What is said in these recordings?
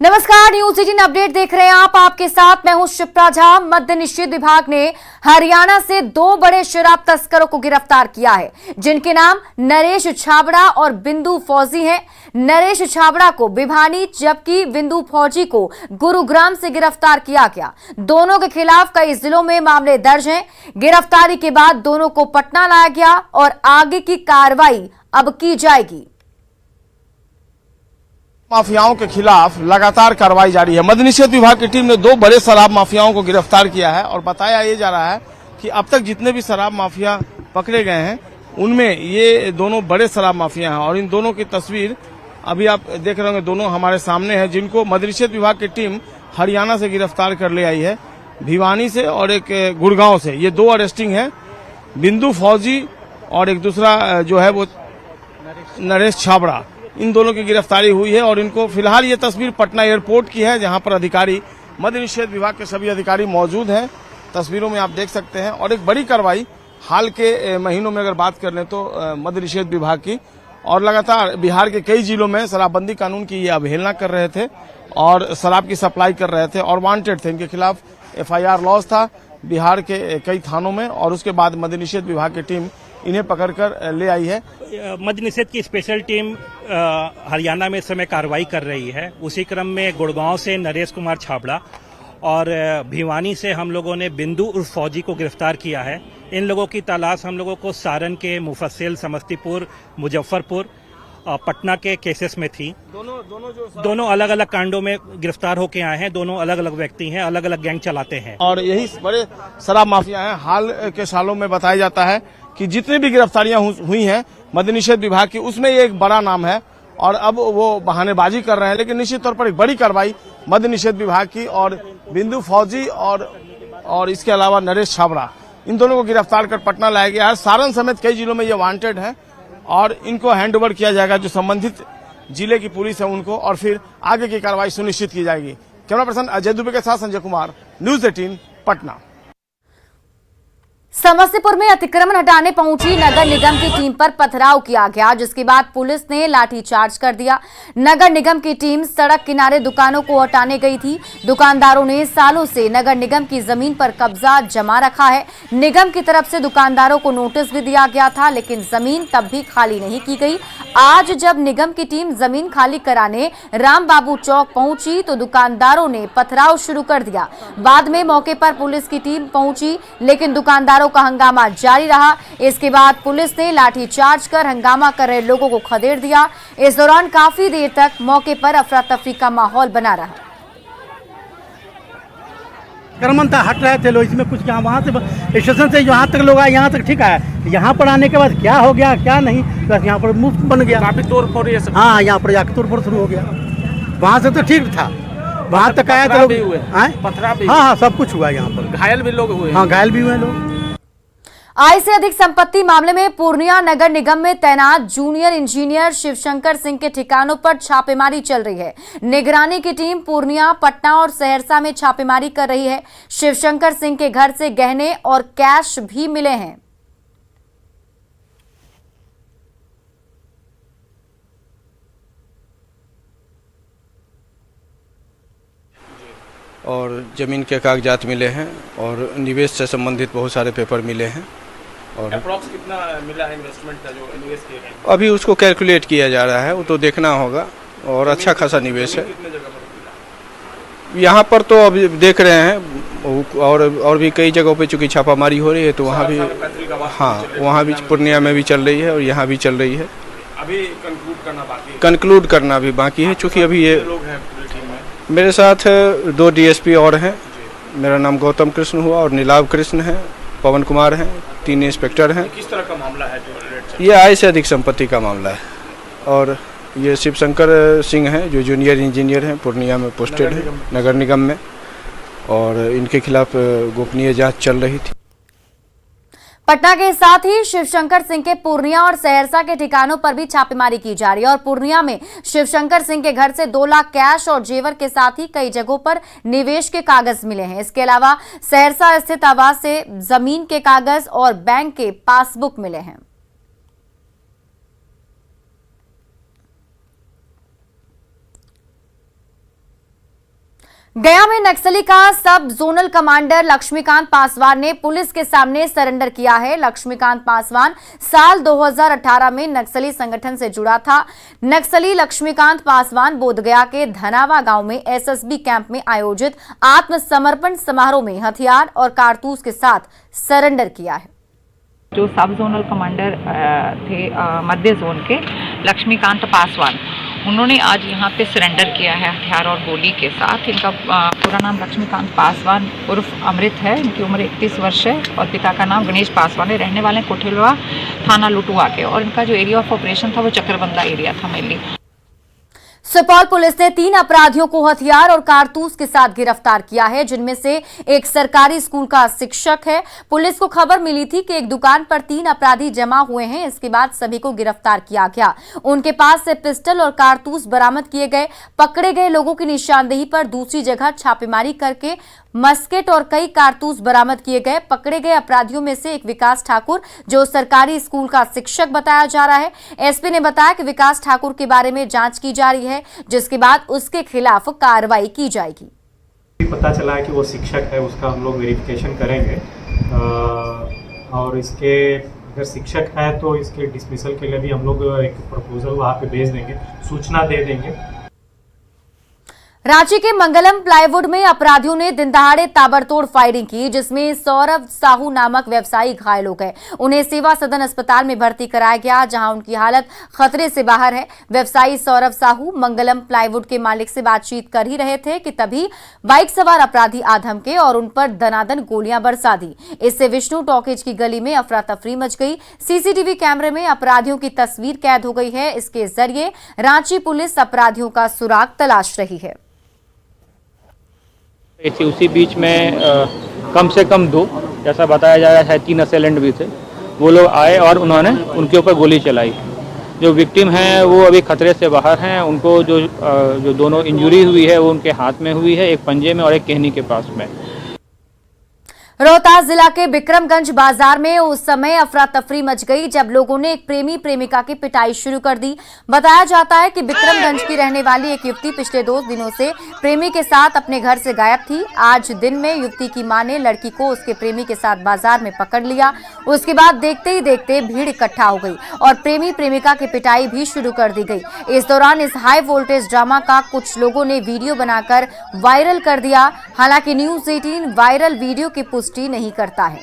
नमस्कार, news 18 update देख रहे हैं आप। आपके साथ मैं हूं शिप्रा झा। मद्य निषेध विभाग ने हरियाणा से दो बड़े शराब तस्करों को गिरफ्तार किया है, जिनके नाम नरेश छाबड़ा और बिंदु फौजी हैं। नरेश छाबड़ा को भिवानी जबकि बिंदु फौजी को गुरुग्राम से गिरफ्तार किया गया। दोनों के खिलाफ कई जिलों में मामले दर्ज हैं। गिरफ्तारी के बाद दोनों को पटना लाया गया और आगे की कार्रवाई अब की जाएगी। माफियाओं के खिलाफ लगातार कार्रवाई जारी है। मद्य निषेध विभाग की टीम ने दो बड़े शराब माफियाओं को गिरफ्तार किया है और बताया ये जा रहा है कि अब तक जितने भी शराब माफिया पकड़े गए हैं उनमें ये दोनों बड़े शराब माफिया हैं और इन दोनों की तस्वीर अभी आप देख रहे होंगे, दोनों हमारे सामने हैं, जिनको मद्य निषेध विभाग की टीम हरियाणा से गिरफ्तार कर ले आई है, भिवानी से और एक गुड़गांव से। ये दो अरेस्टिंग है, बिंदु फौजी और एक दूसरा जो है वो नरेश छाबड़ा। इन दोनों की गिरफ्तारी हुई है और इनको फिलहाल ये तस्वीर पटना एयरपोर्ट की है, जहां पर अधिकारी मद्य निषेध विभाग के सभी अधिकारी मौजूद हैं। तस्वीरों में आप देख सकते हैं। और एक बड़ी कार्रवाई हाल के महीनों में अगर बात कर लें तो मद्य निषेध विभाग की, और लगातार बिहार के कई जिलों में शराबबंदी कानून की ये अवहेलना कर रहे थे और शराब की सप्लाई कर रहे थे और वांटेड थे। इनके खिलाफ FIR लॉज था बिहार के कई थानों में और उसके बाद मद्य निषेध विभाग की टीम इन्हें पकड़कर ले आई है। मद्य निषेध की स्पेशल टीम हरियाणा में इस समय कार्रवाई कर रही है। उसी क्रम में गुड़गांव से नरेश कुमार छाबड़ा और भिवानी से हम लोगों ने बिंदु उर्फ फौजी को गिरफ्तार किया है। इन लोगों की तलाश हम लोगों को सारण के, मुफस्सिल, समस्तीपुर, मुजफ्फरपुर, पटना के केसेस में थी। दोनों अलग अलग कांडों में गिरफ्तार होकर आए हैं। दोनों अलग अलग व्यक्ति हैं, अलग अलग गैंग चलाते हैं और यही बड़े शराब माफिया हैं। हाल के सालों में बताया जाता है कि जितनी भी गिरफ्तारियां हुई हैं मद्य निषेध विभाग की, उसमें ये एक बड़ा नाम है और अब वो बहानेबाजी कर रहे हैं, लेकिन निश्चित तौर पर एक बड़ी कार्रवाई मद्य निषेध विभाग की और बिंदु फौजी और इसके अलावा नरेश छाबड़ा, इन दोनों को गिरफ्तार कर पटना लाया गया है। सारण समेत कई जिलों में ये वांटेड है और इनको हैंड ओवर किया जाएगा जो संबंधित जिले की पुलिस है उनको, और फिर आगे की कार्रवाई सुनिश्चित की जाएगी। कैमरा पर्सन अजय दुबे के साथ संजय कुमार, न्यूज 18 पटना। समस्तीपुर में अतिक्रमण हटाने पहुंची नगर निगम की टीम पर पथराव किया गया, जिसके बाद पुलिस ने लाठीचार्ज कर दिया। नगर निगम की टीम सड़क किनारे दुकानों को हटाने गई थी। दुकानदारों ने सालों से नगर निगम की जमीन पर कब्जा जमा रखा है। निगम की तरफ से दुकानदारों को नोटिस भी दिया गया था, लेकिन जमीन तब भी खाली नहीं की गई। आज जब निगम की टीम जमीन खाली कराने राम बाबू चौक पहुंची तो दुकानदारों ने पथराव शुरू कर दिया। बाद में मौके पर पुलिस की टीम पहुंची, लेकिन दुकानदारों का हंगामा जारी रहा। इसके बाद पुलिस ने लाठीचार्ज कर हंगामा कर रहे लोगों को खदेड़ दिया। इस दौरान काफी देर तक मौके पर अफरा तफरी का माहौल बना रहा। अतिक्रमण था, हट रहे थे लोग, इसमें कुछ क्या, वहाँ से स्टेशन से यहाँ तक लोग आए, यहाँ तक ठीक है। यहाँ पर आने के बाद क्या हो गया क्या नहीं, बस यहाँ पर मुफ्त बन गया, काफी तोड़ फोड़। हाँ, यहाँ पर जाकर तोड़ फोड़ शुरू हो गया। वहाँ से तो ठीक था, वहाँ तक आया तो लोग, हाँ, सब कुछ हुआ यहाँ पर। घायल भी लोग हुए, हाँ, घायल भी हुए लोग। आय से अधिक संपत्ति मामले में पूर्णिया नगर निगम में तैनात जूनियर इंजीनियर शिवशंकर सिंह के ठिकानों पर छापेमारी चल रही है। निगरानी की टीम पूर्णिया, पटना और सहरसा में छापेमारी कर रही है। शिवशंकर सिंह के घर से गहने और कैश भी मिले हैं। और ज़मीन के कागजात मिले हैं और निवेश से संबंधित बहुत सारे पेपर मिले हैं। और अप्रॉक्स कितना मिला है इन्वेस्टमेंट का जो निवेश किया है? अभी उसको कैलकुलेट किया जा रहा है, वो तो देखना होगा। और अच्छा खासा निवेश है यहाँ पर, तो अभी देख रहे हैं। और भी कई जगहों पे चूँकि छापामारी हो रही है तो वहाँ भी, हाँ, वहाँ भी पूर्णिया में भी चल रही है और यहाँ भी चल रही है। अभी कंक्लूड करना भी बाकी है, चूँकि अभी ये लोग हैं पूरी टीम में। मेरे साथ 2 DSP और हैं। मेरा नाम गौतम कृष्ण हुआ और नीलाभ कृष्ण है, पवन कुमार हैं, 3 इंस्पेक्टर हैं। किस तरह का मामला है जो ये आय से अधिक संपत्ति का मामला है और ये शिवशंकर सिंह हैं जो जूनियर इंजीनियर हैं, पूर्णिया में पोस्टेड है नगर निगम में, और इनके खिलाफ गोपनीय जांच चल रही थी। पटना के साथ ही शिवशंकर सिंह के पूर्णिया और सहरसा के ठिकानों पर भी छापेमारी की जा रही है और पूर्णिया में शिवशंकर सिंह के घर से 2 लाख कैश और जेवर के साथ ही कई जगहों पर निवेश के कागज मिले हैं। इसके अलावा सहरसा स्थित आवास से जमीन के कागज और बैंक के पासबुक मिले हैं। गया में नक्सली का सब जोनल कमांडर लक्ष्मीकांत पासवान ने पुलिस के सामने सरेंडर किया है। लक्ष्मीकांत पासवान साल 2018 में नक्सली संगठन से जुड़ा था। नक्सली लक्ष्मीकांत पासवान बोधगया के धनावा गांव में एसएसबी कैंप में आयोजित आत्मसमर्पण समारोह में हथियार और कारतूस के साथ सरेंडर किया है। जो सब जोनल कमांडर थे मध्य जोन के लक्ष्मीकांत पासवान, उन्होंने आज यहाँ पे सरेंडर किया है हथियार और गोली के साथ। इनका पूरा नाम लक्ष्मीकांत पासवान उर्फ अमृत है। इनकी उम्र 31 वर्ष है और पिता का नाम गणेश पासवान है। रहने वाले कोठिलवा थाना लुटुआ के, और इनका जो एरिया ऑफ ऑपरेशन था वो चक्रबंदा एरिया था मेनली। सुपौल पुलिस ने 3 अपराधियों को हथियार और कारतूस के साथ गिरफ्तार किया है, जिनमें से एक सरकारी स्कूल का शिक्षक है। पुलिस को खबर मिली थी कि एक दुकान पर 3 अपराधी जमा हुए हैं। इसके बाद सभी को गिरफ्तार किया गया। उनके पास से पिस्टल और कारतूस बरामद किए गए। पकड़े गए लोगों की निशानदेही पर दूसरी जगह छापेमारी करके मस्केट और कई कारतूस बरामद किए गए। पकड़े गए अपराधियों में से एक विकास ठाकुर, जो सरकारी स्कूल का शिक्षक बताया जा रहा है। एसपी ने बताया कि विकास ठाकुर के बारे में जांच की जा रही है, जिसके बाद उसके खिलाफ कार्रवाई की जाएगी। पता चला है कि वो शिक्षक है, उसका हम लोग वेरिफिकेशन करेंगे और इसके अगर शिक्षक है तो इसके डिसमिसल के लिए भी हम लोग एक प्रपोजल वहाँ पे भेज देंगे, सूचना दे देंगे। रांची के मंगलम प्लाईवुड में अपराधियों ने दिनदहाड़े ताबड़तोड़ फायरिंग की, जिसमें सौरभ साहू नामक व्यवसायी घायल हो गए। उन्हें सेवा सदन अस्पताल में भर्ती कराया गया, जहां उनकी हालत खतरे से बाहर है। व्यवसायी सौरभ साहू मंगलम प्लाईवुड के मालिक से बातचीत कर ही रहे थे कि तभी बाइक सवार अपराधी आ धमके और उन पर दनादन गोलियां बरसा दी। इससे विष्णु टॉकीज की गली में अफरा तफरी मच गई। सीसीटीवी कैमरे में अपराधियों की तस्वीर कैद हो गई है। इसके जरिए रांची पुलिस अपराधियों का सुराग तलाश रही है। उसी बीच में कम से कम 2, जैसा बताया जा रहा है 3 असेलेंट भी थे। वो लोग आए और उन्होंने उनके ऊपर गोली चलाई। जो विक्टिम हैं वो अभी खतरे से बाहर हैं। उनको जो दोनों इंजरी हुई है वो उनके हाथ में हुई है, एक पंजे में और एक कहनी के पास में। रोहतास जिला के बिक्रमगंज बाजार में उस समय अफरा तफरी मच गई जब लोगों ने एक प्रेमी प्रेमिका की पिटाई शुरू कर दी। बताया जाता है कि बिक्रमगंज की रहने वाली एक युवती पिछले 2 दिनों से प्रेमी के साथ अपने घर से गायब थी। आज दिन में युवती की मां ने लड़की को उसके प्रेमी के साथ बाजार में पकड़ लिया। उसके बाद देखते ही देखते भीड़ इकट्ठा हो गई और प्रेमी प्रेमिका की पिटाई भी शुरू कर दी गई। इस दौरान इस हाई वोल्टेज ड्रामा का कुछ लोगों ने वीडियो बनाकर वायरल कर दिया। हालांकि न्यूज 18 वायरल वीडियो की पुष्टि नहीं करता है।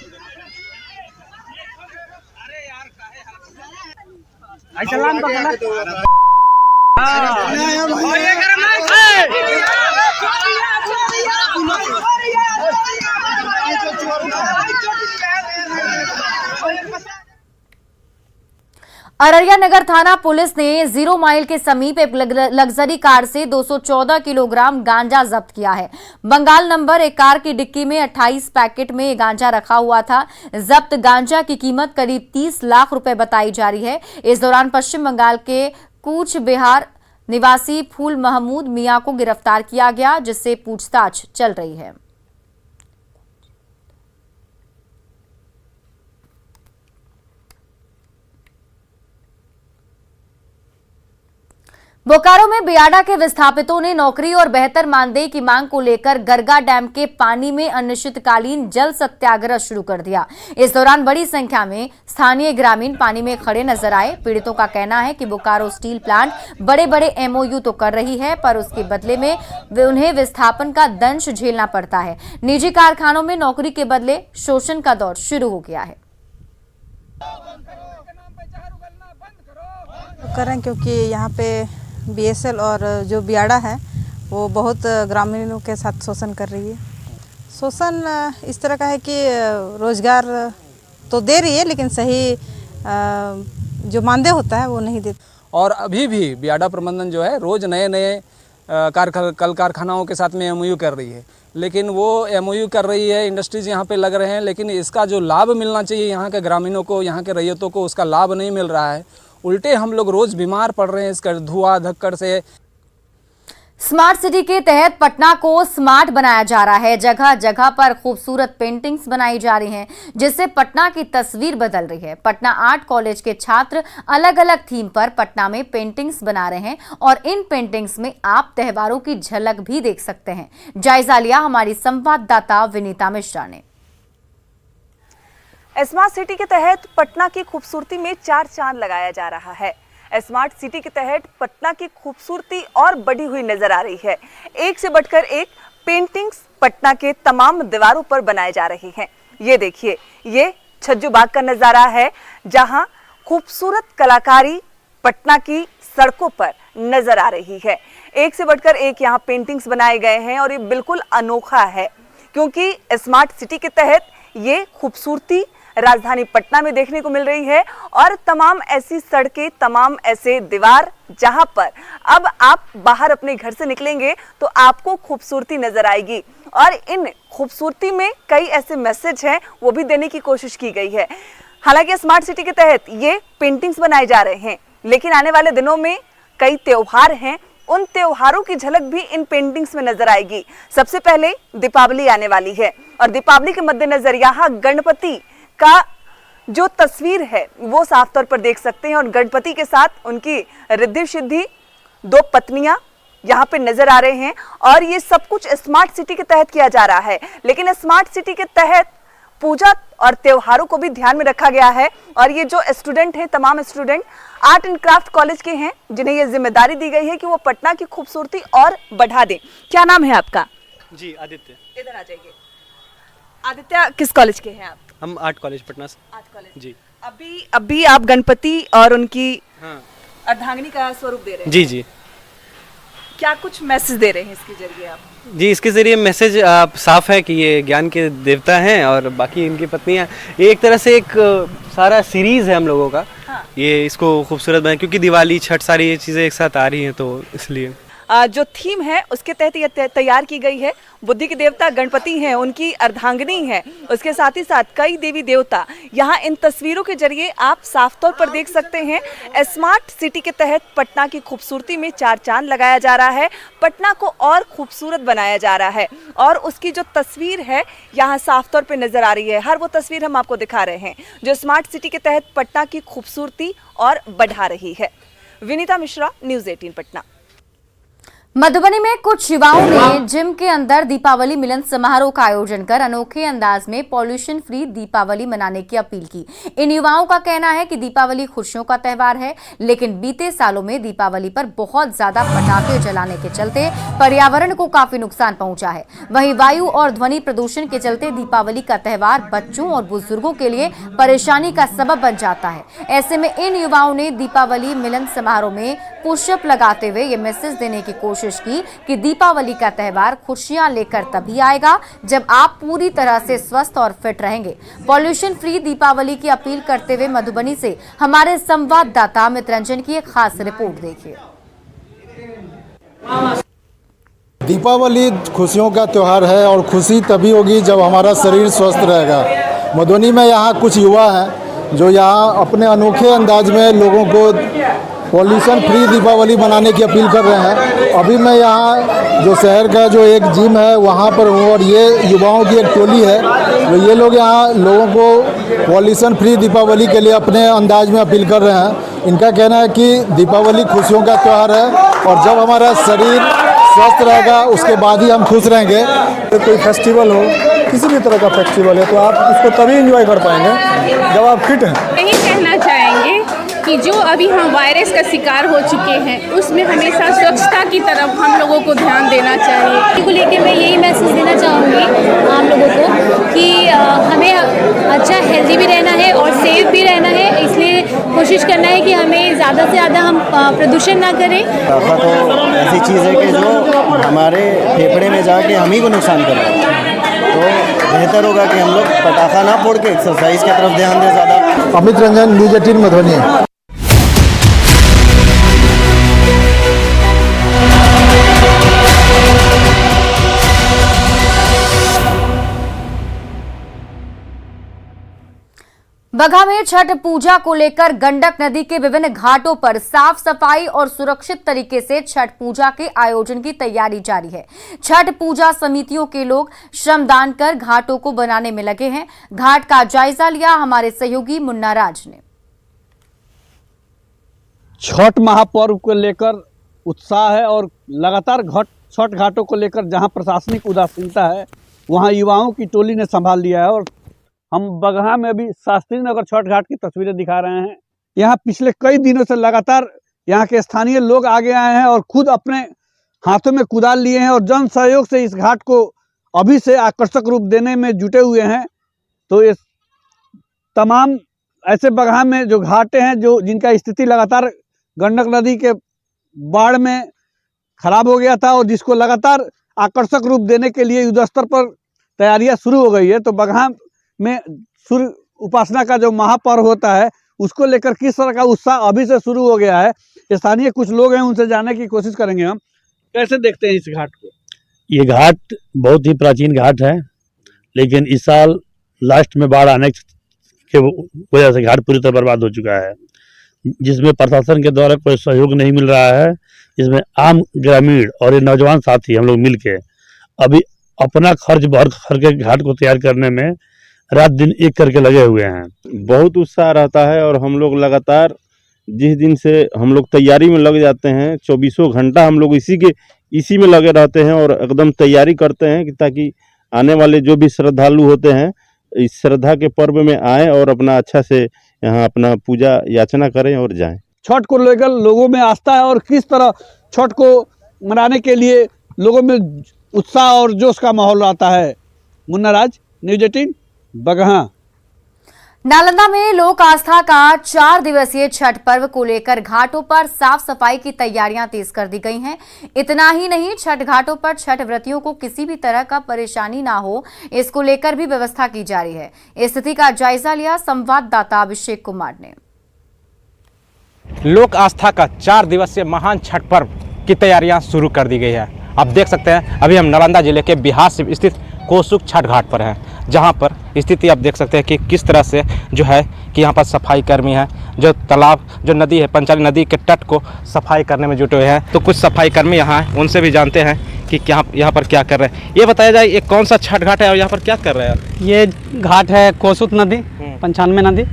अररिया नगर थाना पुलिस ने 0 माइल के समीप एक लग्जरी कार से 214 किलोग्राम गांजा जब्त किया है। बंगाल नंबर एक कार की डिक्की में 28 पैकेट में गांजा रखा हुआ था। जब्त गांजा की कीमत करीब 30 लाख रुपए बताई जा रही है। इस दौरान पश्चिम बंगाल के कूच बिहार निवासी फूल महमूद मियां को गिरफ्तार किया गया, जिससे पूछताछ चल रही है। बोकारो में बियाडा के विस्थापितों ने नौकरी और बेहतर मानदेय की मांग को लेकर गरगा डैम के पानी में अनिश्चितकालीन जल सत्याग्रह शुरू कर दिया। इस दौरान बड़ी संख्या में स्थानीय ग्रामीण पानी में खड़े नजर आए। पीड़ितों का कहना है कि बोकारो स्टील प्लांट बड़े बड़े एमओयू तो कर रही है, पर उसके बदले में उन्हें विस्थापन का दंश झेलना पड़ता है। निजी कारखानों में नौकरी के बदले शोषण का दौर शुरू हो गया है। करें क्योंकि यहाँ पे बीएसएल और जो बियाडा है वो बहुत ग्रामीणों के साथ शोषण कर रही है। शोषण इस तरह का है कि रोजगार तो दे रही है, लेकिन सही जो मानदेय होता है वो नहीं देती। और अभी भी बियाडा प्रबंधन जो है रोज़ नए नए कल कारखानाओं के साथ में एमओयू कर रही है, लेकिन वो एमओयू कर रही है, इंडस्ट्रीज यहाँ पे लग रहे हैं, लेकिन इसका जो लाभ मिलना चाहिए यहाँ के ग्रामीणों को, यहाँ के रैयतों को, उसका लाभ नहीं मिल रहा है। उल्टे हम लोग रोज बीमार पड़ रहे हैं इसका धुआं धक्कड़ से। स्मार्ट सिटी के तहत पटना को स्मार्ट बनाया जा रहा है। जगह जगह पर खूबसूरत पेंटिंग्स बनाई जा रही हैं, जिससे पटना की तस्वीर बदल रही है। पटना आर्ट कॉलेज के छात्र अलग अलग थीम पर पटना में पेंटिंग्स बना रहे हैं और इन पेंटिंग्स में आप त्योहारों की झलक भी देख सकते हैं। जायजा लिया हमारी संवाददाता विनीता मिश्रा ने। स्मार्ट सिटी के तहत पटना की खूबसूरती में चार चांद लगाया जा रहा है। स्मार्ट सिटी के तहत पटना की खूबसूरती और बढ़ी हुई नजर आ रही है। एक से बढ़कर एक पेंटिंग्स पटना के तमाम दीवारों पर बनाए जा रही हैं। ये देखिए, ये छज्जू बाग का नजारा है, जहां खूबसूरत कलाकारी पटना की सड़कों पर नजर आ रही है। एक से बढ़कर एक यहाँ पेंटिंग्स बनाए गए हैं और ये बिल्कुल अनोखा है, क्योंकि स्मार्ट सिटी के तहत ये खूबसूरती राजधानी पटना में देखने को मिल रही है और तमाम ऐसी सड़कें, तमाम ऐसे दीवार, जहां पर अब आप बाहर अपने घर से निकलेंगे तो आपको खूबसूरती नजर आएगी और इन खूबसूरती में कई ऐसे मैसेज हैं, वो भी देने की कोशिश की गई है। हालांकि स्मार्ट सिटी के तहत ये पेंटिंग्स बनाए जा रहे हैं, लेकिन आने वाले दिनों में कई त्योहार हैं, उन त्योहारों की झलक भी इन पेंटिंग्स में नजर आएगी। सबसे पहले दीपावली आने वाली है और दीपावली के मद्देनजर यहाँ गणपति का जो तस्वीर है वो साफ तौर पर देख सकते हैं और गणपति के साथ उनकी रिद्धि सिद्धि, दो पत्नियां यहाँ पे नजर आ रहे हैं और ये सब कुछ स्मार्ट सिटी के तहत किया जा रहा है। लेकिन स्मार्ट सिटी के तहत पूजा और त्योहारों को भी ध्यान में रखा गया है और ये जो स्टूडेंट हैं, तमाम student art and craft college के हैं, जिन्हें ये जिम्मेदारी दी गई है कि वो पटना की खूबसूरती और बढ़ा दें। क्या नाम है आपका? जी, आदित्य। इधर आ जाइए। आदित्य, किस कॉलेज के हैं आप? हम आर्ट कॉलेज पटना से। आर्ट कॉलेज जी। अभी आप गणपति और उनकी अर्धांगिनी का स्वरूप दे रहे हैं। जी जी। क्या कुछ मैसेज दे रहे हैं इसके जरिए आप? जी, इसके जरिए मैसेज साफ है कि ये ज्ञान के देवता हैं और बाकी इनकी पत्नियां। ये एक तरह से एक सारा सीरीज है हम लोगों का। हाँ। ये इसको खूबसूरत बना, क्योंकि दिवाली, छठ, सारी ये चीज़ें एक साथ आ रही हैं, तो इसलिए जो थीम है उसके तहत ये तैयार की गई है। बुद्धि के देवता गणपति हैं, उनकी अर्धांगिनी है, उसके साथ ही साथ कई देवी देवता यहाँ इन तस्वीरों के जरिए आप साफ तौर पर देख सकते हैं। स्मार्ट सिटी के तहत पटना की खूबसूरती में चार चांद लगाया जा रहा है, पटना को और खूबसूरत बनाया जा रहा है और उसकी जो तस्वीर है यहाँ साफ तौर पर नजर आ रही है। हर वो तस्वीर हम आपको दिखा रहे हैं जो स्मार्ट सिटी के तहत पटना की खूबसूरती और बढ़ा रही है। विनीता मिश्रा, न्यूज़ 18 पटना। मधुबनी में कुछ युवाओं ने जिम के अंदर दीपावली मिलन समारोह का आयोजन कर अनोखे अंदाज में पॉल्यूशन फ्री दीपावली मनाने की अपील की। इन युवाओं का कहना है कि दीपावली खुशियों का त्यौहार है, लेकिन बीते सालों में दीपावली पर बहुत ज्यादा पटाखे जलाने के चलते पर्यावरण को काफी नुकसान पहुंचा है। वहीं वायु और ध्वनि प्रदूषण के चलते दीपावली का त्यौहार बच्चों और बुजुर्गों के लिए परेशानी का सबब बन जाता है। ऐसे में इन युवाओं ने दीपावली मिलन समारोह में पुशअप लगाते हुए ये मैसेज देने की कोशिश की कि दीपावली का त्यौहार खुशियां लेकर तभी आएगा जब आप पूरी तरह से स्वस्थ और फिट रहेंगे। पॉल्यूशन फ्री दीपावली की अपील करते हुए मधुबनी से हमारे संवाददाता अमित रंजन की एक खास रिपोर्ट देखिए। दीपावली खुशियों का त्यौहार है और खुशी तभी होगी जब हमारा शरीर स्वस्थ रहेगा। मधुबनी में यहाँ कुछ युवा हैं जो यहाँ अपने अनोखे अंदाज में लोगों को पॉल्यूशन फ्री दीपावली मनाने की अपील कर रहे हैं। अभी मैं यहाँ जो शहर का जो एक जिम है वहाँ पर हूँ और ये युवाओं की एक टोली है, तो ये लोग यहाँ लोगों को पॉल्यूशन फ्री दीपावली के लिए अपने अंदाज में अपील कर रहे हैं। इनका कहना है कि दीपावली खुशियों का त्यौहार है और जब हमारा शरीर स्वस्थ रहेगा उसके बाद ही हम खुश रहेंगे। कोई फेस्टिवल हो, किसी भी तरह का फेस्टिवल है, तो आप उसको तभी एंजॉय कर पाएंगे जब आप फिट हैं। यही कहना चाहेंगे कि जो अभी हम वायरस का शिकार हो चुके हैं उसमें हमेशा स्वच्छता की तरफ हम लोगों को ध्यान देना चाहिए। को लेकर मैं यही मैसेज देना चाहूँगी आम लोगों को कि हमें अच्छा हेल्दी भी रहना है और सेफ भी रहना है, इसलिए कोशिश करना है कि हमें ज़्यादा से ज़्यादा हम प्रदूषण ना करें। पटाखा तो ऐसी चीज़ है कि जो हमारे फेफड़े में जाके हम ही को नुकसान कर रहा है, तो बेहतर होगा कि हम लोग पटाखा ना फोड़ के एक्सरसाइज की तरफ ध्यान दें ज़्यादा। अमित रंजन, न्यूज़ 18 मधुबनी। बगहा में छठ पूजा को लेकर गंडक नदी के विभिन्न घाटों पर साफ सफाई और सुरक्षित तरीके से छठ पूजा के आयोजन की तैयारी जारी है। छठ पूजा समितियों के लोग श्रमदान कर घाटों को बनाने में लगे हैं। घाट का जायजा लिया हमारे सहयोगी मुन्ना राज ने। छठ महापर्व को लेकर उत्साह है और लगातार छठ घाटों को लेकर जहां प्रशासनिक उदासीनता है वहां युवाओं की टोली ने संभाल लिया है। और हम बगहा में अभी शास्त्री नगर छठ घाट की तस्वीरें दिखा रहे हैं। यहाँ पिछले कई दिनों से लगातार यहाँ के स्थानीय लोग आगे आए हैं और खुद अपने हाथों में कुदाल लिए हैं और जन सहयोग से इस घाट को अभी से आकर्षक रूप देने में जुटे हुए हैं। तो इस तमाम ऐसे बगहा में जो घाटे हैं जिनका स्थिति लगातार गंडक नदी के बाढ़ में खराब हो गया था और जिसको लगातार आकर्षक रूप देने के लिए युद्ध स्तर पर तैयारियां शुरू हो गई है। तो बगहा में सूर्य उपासना का जो महापर्व होता है उसको लेकर किस तरह का उत्साह अभी से शुरू हो गया है, स्थानीय कुछ लोग हैं उनसे जानने की कोशिश करेंगे। हम कैसे देखते हैं इस घाट को? ये घाट बहुत ही प्राचीन घाट है, लेकिन इस साल लास्ट में बाढ़ आने के वजह से घाट पूरी तरह बर्बाद हो चुका है, जिसमें प्रशासन के द्वारा कोई सहयोग नहीं मिल रहा है। इसमें आम ग्रामीण और ये नौजवान साथी हम लोग मिल के अभी अपना खर्च भर करके घाट को तैयार करने में रात दिन एक करके लगे हुए हैं। बहुत उत्साह रहता है और हम लोग लगातार जिस दिन से हम लोग तैयारी में लग जाते हैं 24 घंटा हम लोग इसी में लगे रहते हैं और एकदम तैयारी करते हैं कि ताकि आने वाले जो भी श्रद्धालु होते हैं इस श्रद्धा के पर्व में आएँ और अपना अच्छा से यहाँ अपना पूजा याचना करें और जाएं। छठ को लेकर लोगों में आस्था है और किस तरह छठ को मनाने के लिए लोगों में उत्साह और जोश का माहौल आता है। मुन्ना राज, न्यूज़ 18 बगहा। नालंदा में लोक आस्था का 4 दिवसीय छठ पर्व को लेकर घाटों पर साफ सफाई की तैयारियां तेज कर दी गई हैं। इतना ही नहीं, छठ घाटों पर छठ व्रतियों को किसी भी तरह का परेशानी ना हो, इसको लेकर भी व्यवस्था की जा रही है। स्थिति का जायजा लिया संवाददाता अभिषेक कुमार ने। लोक आस्था का 4 दिवसीय महान छठ पर्व की तैयारियां शुरू कर दी गई है। आप देख सकते हैं अभी हम नालंदा जिले के बिहार से स्थित कोसुक छठ घाट पर हैं, जहां पर स्थिति आप देख सकते हैं कि किस तरह से जो है कि यहाँ पर सफाई कर्मी हैं, जो तालाब जो नदी है पंचाली नदी के तट को सफाई करने में जुटे हुए हैं। तो कुछ सफाई कर्मी यहाँ हैं, उनसे भी जानते हैं कि क्या यहाँ पर क्या कर रहे हैं। ये बताया जाए ये कौन सा छठ घाट है और यहाँ पर क्या कर रहे हैं? ये घाट है कोसुक नदी, 95 नदी।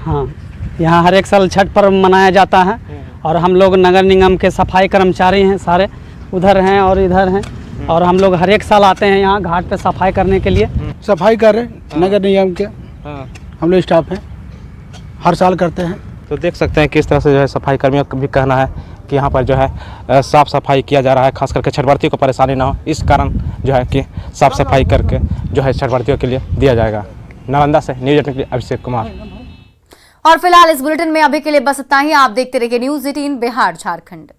हाँ, यहाँ हर एक साल छठ पर्व मनाया जाता है और हम लोग नगर निगम के सफाई कर्मचारी हैं, सारे उधर हैं और इधर हैं और हम लोग हर एक साल आते हैं यहाँ घाट पे सफाई करने के लिए। सफाई कर रहे हैं नगर निगम के हम लोग स्टाफ हैं, हर साल करते हैं। तो देख सकते हैं किस तरह से जो है सफाई कर्मियों का भी कहना है कि यहाँ पर जो है साफ़ सफाई किया जा रहा है, खास करके छठवर्तियों को परेशानी ना हो इस कारण जो है कि साफ़ सफाई करके जो है छठवर्तियों के लिए दिया जाएगा। नालंदा से न्यूज़ 18 के लिए अभिषेक कुमार। और फिलहाल इस बुलेटिन में अभी के लिए बस इतना ही। आप देखते रहिए न्यूज़ 18 बिहार झारखंड।